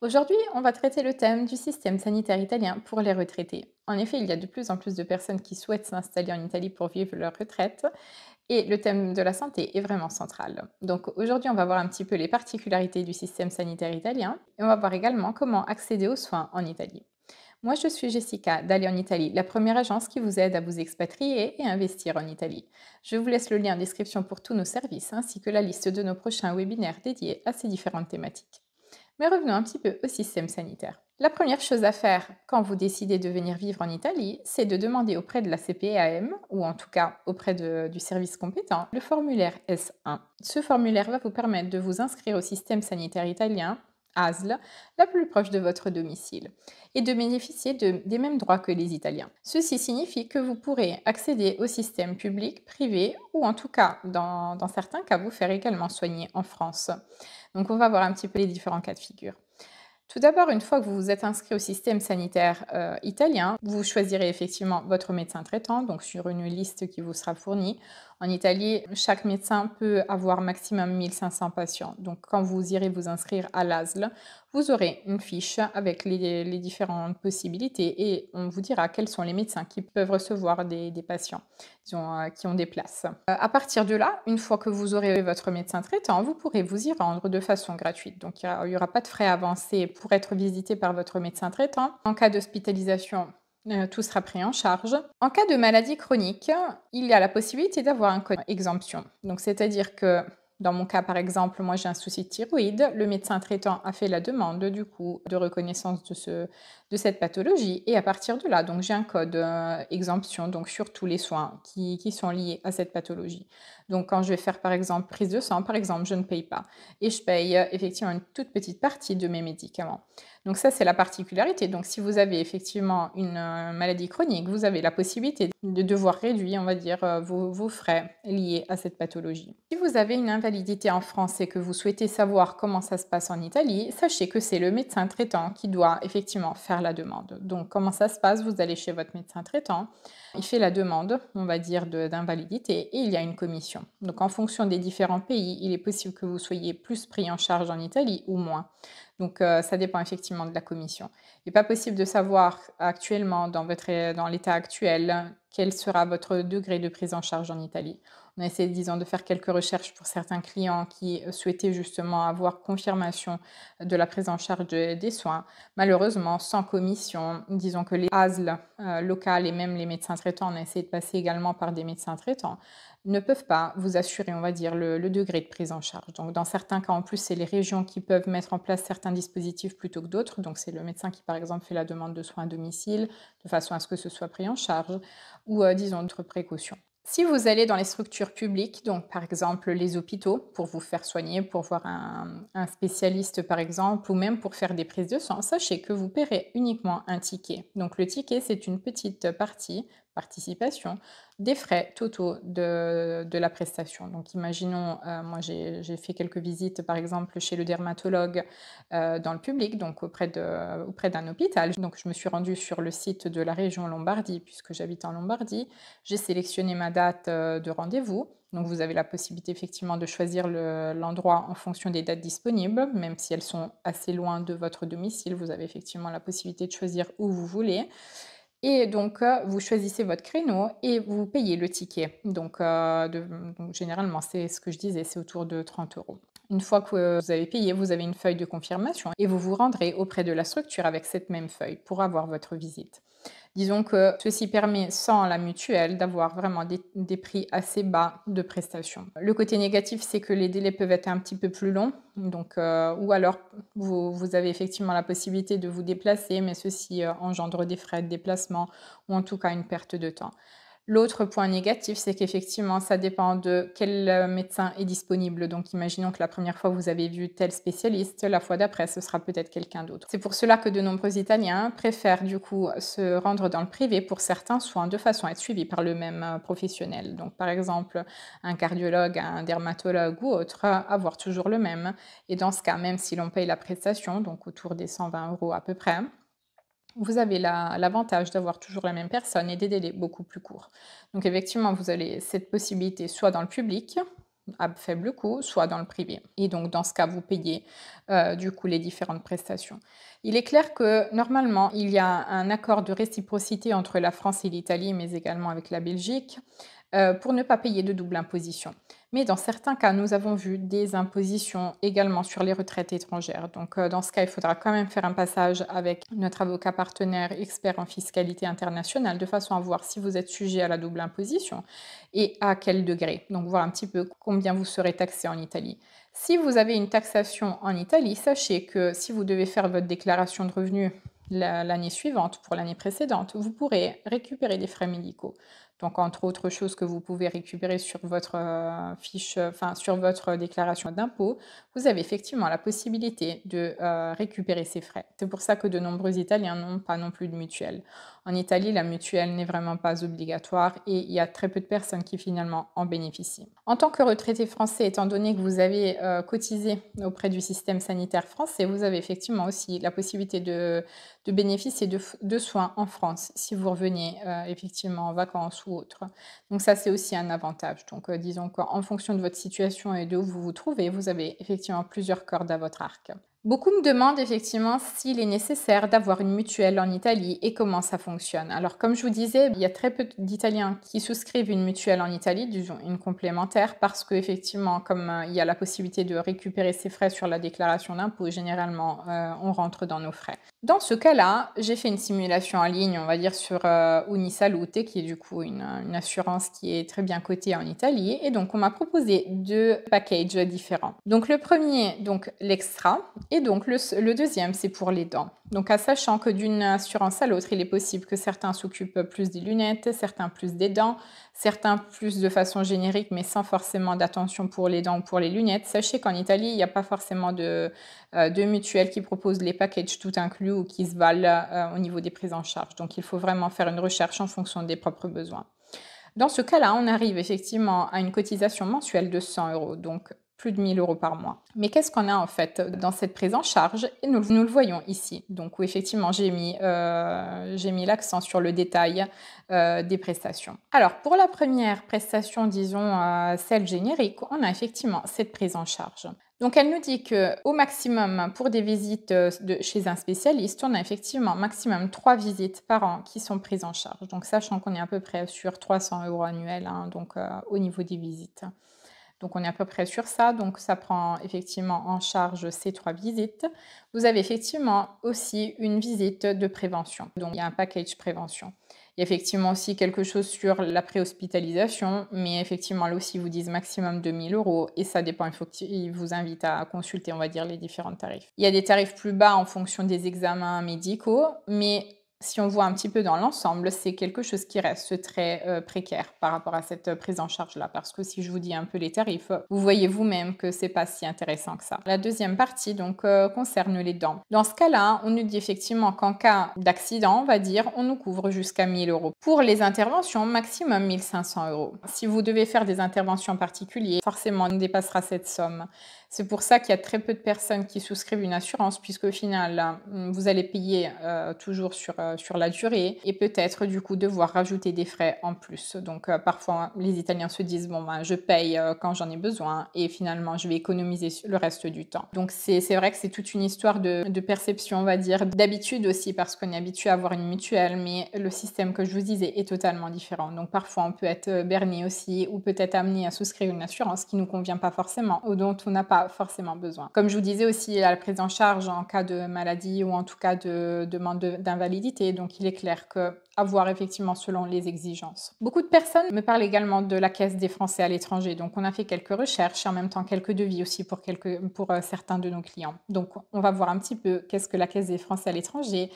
Aujourd'hui, on va traiter le thème du système sanitaire italien pour les retraités. En effet, il y a de plus en plus de personnes qui souhaitent s'installer en Italie pour vivre leur retraite et le thème de la santé est vraiment central. Donc aujourd'hui, on va voir un petit peu les particularités du système sanitaire italien et on va voir également comment accéder aux soins en Italie. Moi, je suis Jessica d'Aller en Italie, la première agence qui vous aide à vous expatrier et investir en Italie. Je vous laisse le lien en description pour tous nos services ainsi que la liste de nos prochains webinaires dédiés à ces différentes thématiques. Mais revenons un petit peu au système sanitaire. La première chose à faire quand vous décidez de venir vivre en Italie, c'est de demander auprès de la CPAM, ou en tout cas auprès du service compétent, le formulaire S1. Ce formulaire va vous permettre de vous inscrire au système sanitaire italien, ASL, la plus proche de votre domicile, et de bénéficier des mêmes droits que les Italiens. Ceci signifie que vous pourrez accéder au système public, privé, ou en tout cas, dans certains cas, vous faire également soigner en France. Donc, on va voir un petit peu les différents cas de figure. Tout d'abord, une fois que vous vous êtes inscrit au système sanitaire italien, vous choisirez effectivement votre médecin traitant, donc sur une liste qui vous sera fournie. En Italie, chaque médecin peut avoir maximum 1500 patients. Donc, quand vous irez vous inscrire à l'ASL, vous aurez une fiche avec les différentes possibilités et on vous dira quels sont les médecins qui peuvent recevoir des patients qui ont des places. À partir de là, une fois que vous aurez votre médecin traitant, vous pourrez vous y rendre de façon gratuite. Donc, il n'y aura pas de frais avancés pour être visité par votre médecin traitant. En cas d'hospitalisation, tout sera pris en charge. En cas de maladie chronique, il y a la possibilité d'avoir un code exemption. Donc, c'est-à-dire que dans mon cas, par exemple, moi j'ai un souci de thyroïde, le médecin traitant a fait la demande du coup de reconnaissance de cette pathologie et à partir de là, donc j'ai un code exemption donc sur tous les soins qui sont liés à cette pathologie. Donc quand je vais faire par exemple prise de sang, par exemple, je ne paye pas et je paye effectivement une toute petite partie de mes médicaments. Donc ça, c'est la particularité. Donc si vous avez effectivement une maladie chronique, vous avez la possibilité de devoir réduire, on va dire, vos frais liés à cette pathologie. Si vous avez une invalidité en France et que vous souhaitez savoir comment ça se passe en Italie, sachez que c'est le médecin traitant qui doit effectivement faire la demande. Donc comment ça se passe? Vous allez chez votre médecin traitant, il fait la demande, on va dire, d'invalidité et il y a une commission. Donc en fonction des différents pays, il est possible que vous soyez plus pris en charge en Italie ou moins. Donc ça dépend effectivement de la commission. Il n'est pas possible de savoir actuellement, dans l'état actuel, quel sera votre degré de prise en charge en Italie. On a essayé, disons, de faire quelques recherches pour certains clients qui souhaitaient justement avoir confirmation de la prise en charge des soins. Malheureusement, sans commission, disons que les ASL locales et même les médecins traitants, on a essayé de passer également par des médecins traitants, ne peuvent pas vous assurer, on va dire, le degré de prise en charge. Donc, dans certains cas, en plus, c'est les régions qui peuvent mettre en place certains dispositifs plutôt que d'autres. Donc, c'est le médecin qui, par exemple, fait la demande de soins à domicile, de façon à ce que ce soit pris en charge, ou, disons, d'autres précautions. Si vous allez dans les structures publiques, donc par exemple les hôpitaux, pour vous faire soigner, pour voir un spécialiste par exemple, ou même pour faire des prises de sang, sachez que vous paierez uniquement un ticket. Donc le ticket, c'est une petite partie, participation, des frais totaux de la prestation. Donc imaginons, moi j'ai fait quelques visites par exemple chez le dermatologue dans le public, donc auprès d'un hôpital. Donc je me suis rendue sur le site de la région Lombardie, puisque j'habite en Lombardie. J'ai sélectionné ma date de rendez-vous. Donc vous avez la possibilité effectivement de choisir l'endroit en fonction des dates disponibles, même si elles sont assez loin de votre domicile, vous avez effectivement la possibilité de choisir où vous voulez. Et donc, vous choisissez votre créneau et vous payez le ticket. Donc généralement, c'est ce que je disais, c'est autour de 30 €. Une fois que vous avez payé, vous avez une feuille de confirmation et vous vous rendrez auprès de la structure avec cette même feuille pour avoir votre visite. Disons que ceci permet, sans la mutuelle, d'avoir vraiment des prix assez bas de prestations. Le côté négatif, c'est que les délais peuvent être un petit peu plus longs, donc ou alors vous avez effectivement la possibilité de vous déplacer, mais ceci engendre des frais de déplacement ou en tout cas une perte de temps. L'autre point négatif, c'est qu'effectivement, ça dépend de quel médecin est disponible. Donc, imaginons que la première fois, vous avez vu tel spécialiste, la fois d'après, ce sera peut-être quelqu'un d'autre. C'est pour cela que de nombreux Italiens préfèrent du coup se rendre dans le privé pour certains soins de façon à être suivis par le même professionnel. Donc, par exemple, un cardiologue, un dermatologue ou autre, avoir toujours le même. Et dans ce cas, même si l'on paye la prestation, donc autour des 120 € à peu près, vous avez l'avantage d'avoir toujours la même personne et des délais beaucoup plus courts. Donc effectivement, vous avez cette possibilité soit dans le public, à faible coût, soit dans le privé. Et donc, dans ce cas, vous payez du coup les différentes prestations. Il est clair que normalement, il y a un accord de réciprocité entre la France et l'Italie, mais également avec la Belgique, pour ne pas payer de double imposition. Mais dans certains cas, nous avons vu des impositions également sur les retraites étrangères. Donc, dans ce cas, il faudra quand même faire un passage avec notre avocat partenaire expert en fiscalité internationale de façon à voir si vous êtes sujet à la double imposition et à quel degré. Donc, voir un petit peu combien vous serez taxé en Italie. Si vous avez une taxation en Italie, sachez que si vous devez faire votre déclaration de revenus l'année suivante pour l'année précédente, vous pourrez récupérer des frais médicaux. Donc, entre autres choses que vous pouvez récupérer sur votre fiche, enfin sur votre déclaration d'impôt, vous avez effectivement la possibilité de récupérer ces frais. C'est pour ça que de nombreux Italiens n'ont pas non plus de mutuelle. En Italie, la mutuelle n'est vraiment pas obligatoire et il y a très peu de personnes qui finalement en bénéficient. En tant que retraité français, étant donné que vous avez cotisé auprès du système sanitaire français, vous avez effectivement aussi la possibilité de bénéficier de soins en France si vous reveniez effectivement en vacances ou autre. Donc ça, c'est aussi un avantage. Donc disons qu'en fonction de votre situation et de où vous vous trouvez, vous avez effectivement plusieurs cordes à votre arc. Beaucoup me demandent effectivement s'il est nécessaire d'avoir une mutuelle en Italie et comment ça fonctionne. Alors comme je vous disais, il y a très peu d'Italiens qui souscrivent une mutuelle en Italie, disons une complémentaire, parce qu'effectivement, comme il y a la possibilité de récupérer ses frais sur la déclaration d'impôt, généralement, on rentre dans nos frais. Dans ce cas-là, j'ai fait une simulation en ligne, on va dire sur Unisalute, qui est du coup une assurance qui est très bien cotée en Italie. Et donc, on m'a proposé deux packages différents. Donc, le premier, donc l'extra, et donc le deuxième, c'est pour les dents. Donc, à sachant que d'une assurance à l'autre, il est possible que certains s'occupent plus des lunettes, certains plus des dents, certains plus de façon générique, mais sans forcément d'attention pour les dents ou pour les lunettes. Sachez qu'en Italie, il n'y a pas forcément de mutuelles qui proposent les packages tout inclus ou qui se valent au niveau des prises en charge. Donc, il faut vraiment faire une recherche en fonction des propres besoins. Dans ce cas-là, on arrive effectivement à une cotisation mensuelle de 100 euros, donc plus de 1000 euros par mois. Mais qu'est-ce qu'on a en fait dans cette prise en charge? Et nous le voyons ici. Donc, où effectivement, j'ai mis l'accent sur le détail des prestations. Alors, pour la première prestation, disons celle générique, on a effectivement cette prise en charge. Donc, elle nous dit qu'au maximum, pour des visites chez un spécialiste, on a effectivement maximum 3 visites par an qui sont prises en charge. Donc, sachant qu'on est à peu près sur 300 euros annuels, hein, donc au niveau des visites. Donc, on est à peu près sur ça. Donc, ça prend effectivement en charge ces 3 visites. Vous avez effectivement aussi une visite de prévention. Donc, il y a un package prévention. Il y a effectivement aussi quelque chose sur la préhospitalisation, mais effectivement, là aussi, ils vous disent maximum 2000 euros et ça dépend, ils vous invitent à consulter, on va dire, les différents tarifs. Il y a des tarifs plus bas en fonction des examens médicaux, mais si on voit un petit peu dans l'ensemble, c'est quelque chose qui reste très précaire par rapport à cette prise en charge-là. Parce que si je vous dis un peu les tarifs, vous voyez vous-même que c'est pas si intéressant que ça. La deuxième partie, donc, concerne les dents. Dans ce cas-là, on nous dit effectivement qu'en cas d'accident, on va dire, on nous couvre jusqu'à 1000 euros. Pour les interventions, maximum 1500 euros. Si vous devez faire des interventions particulières, forcément, on dépassera cette somme. C'est pour ça qu'il y a très peu de personnes qui souscrivent une assurance, puisque au final, vous allez payer toujours sur la durée et peut-être du coup devoir rajouter des frais en plus. Donc parfois, les Italiens se disent, bon, ben, je paye quand j'en ai besoin et finalement, je vais économiser le reste du temps. Donc c'est vrai que c'est toute une histoire de perception, on va dire, d'habitude aussi, parce qu'on est habitué à avoir une mutuelle, mais le système que je vous disais est totalement différent. Donc parfois, on peut être berné aussi ou peut-être amené à souscrire une assurance qui ne nous convient pas forcément ou dont on n'a pas forcément besoin. Comme je vous disais aussi, il y a la prise en charge en cas de maladie ou en tout cas de demande d'invalidité. Donc, il est clair que à voir effectivement selon les exigences. Beaucoup de personnes me parlent également de la Caisse des Français à l'étranger. Donc, on a fait quelques recherches et en même temps quelques devis aussi pour certains de nos clients. Donc, on va voir un petit peu qu'est-ce que la Caisse des Français à l'étranger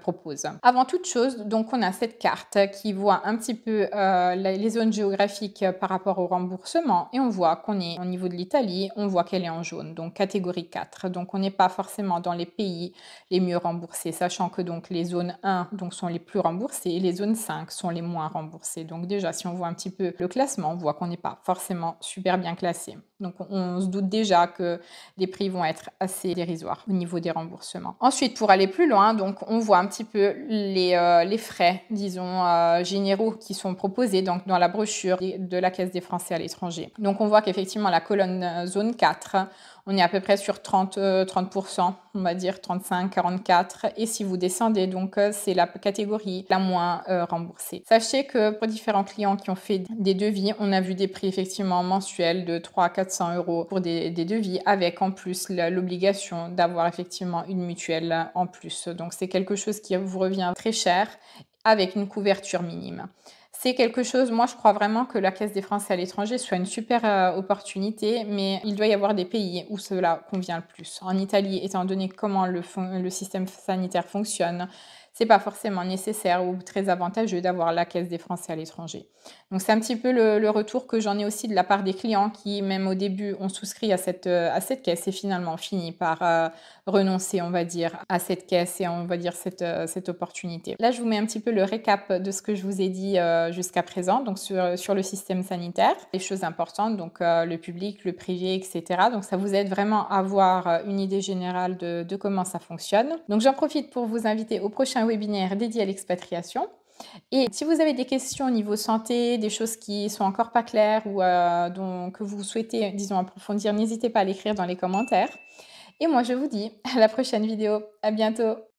propose. Avant toute chose, donc, on a cette carte qui voit un petit peu les zones géographiques par rapport au remboursement et on voit qu'on est au niveau de l'Italie, on voit qu'elle est en jaune, donc catégorie 4. Donc, on n'est pas forcément dans les pays les mieux remboursés, sachant que donc les zones 1 donc, sont les plus remboursées et les zones 5 sont les moins remboursées. Donc déjà, si on voit un petit peu le classement, on voit qu'on n'est pas forcément super bien classé. Donc on se doute déjà que les prix vont être assez dérisoires au niveau des remboursements. Ensuite, pour aller plus loin, donc on voit un petit peu les frais, disons, généraux qui sont proposés donc dans la brochure de la Caisse des Français à l'étranger. Donc on voit qu'effectivement la colonne zone 4, on est à peu près sur 30%, on va dire 35, 44. Et si vous descendez, donc c'est la catégorie la moins remboursée. Sachez que pour différents clients qui ont fait des devis, on a vu des prix effectivement mensuels de 300 à 400 euros pour des devis, avec en plus l'obligation d'avoir effectivement une mutuelle en plus. Donc c'est quelque chose qui vous revient très cher avec une couverture minime. C'est quelque chose, moi je crois vraiment que la Caisse des Français à l'étranger soit une super opportunité, mais il doit y avoir des pays où cela convient le plus. En Italie, étant donné comment le système sanitaire fonctionne, c'est pas forcément nécessaire ou très avantageux d'avoir la Caisse des Français à l'étranger. Donc c'est un petit peu le retour que j'en ai aussi de la part des clients qui, même au début, ont souscrit à cette caisse et finalement fini par renoncer, on va dire, à cette caisse et on va dire cette opportunité. Là, je vous mets un petit peu le récap de ce que je vous ai dit jusqu'à présent, donc sur le système sanitaire, les choses importantes, donc le public, le privé, etc. Donc ça vous aide vraiment à avoir une idée générale de comment ça fonctionne. Donc j'en profite pour vous inviter au prochain webinaire dédié à l'expatriation. Et si vous avez des questions au niveau santé, des choses qui sont encore pas claires ou que vous souhaitez, disons, approfondir, n'hésitez pas à l'écrire dans les commentaires. Et moi, je vous dis à la prochaine vidéo. À bientôt.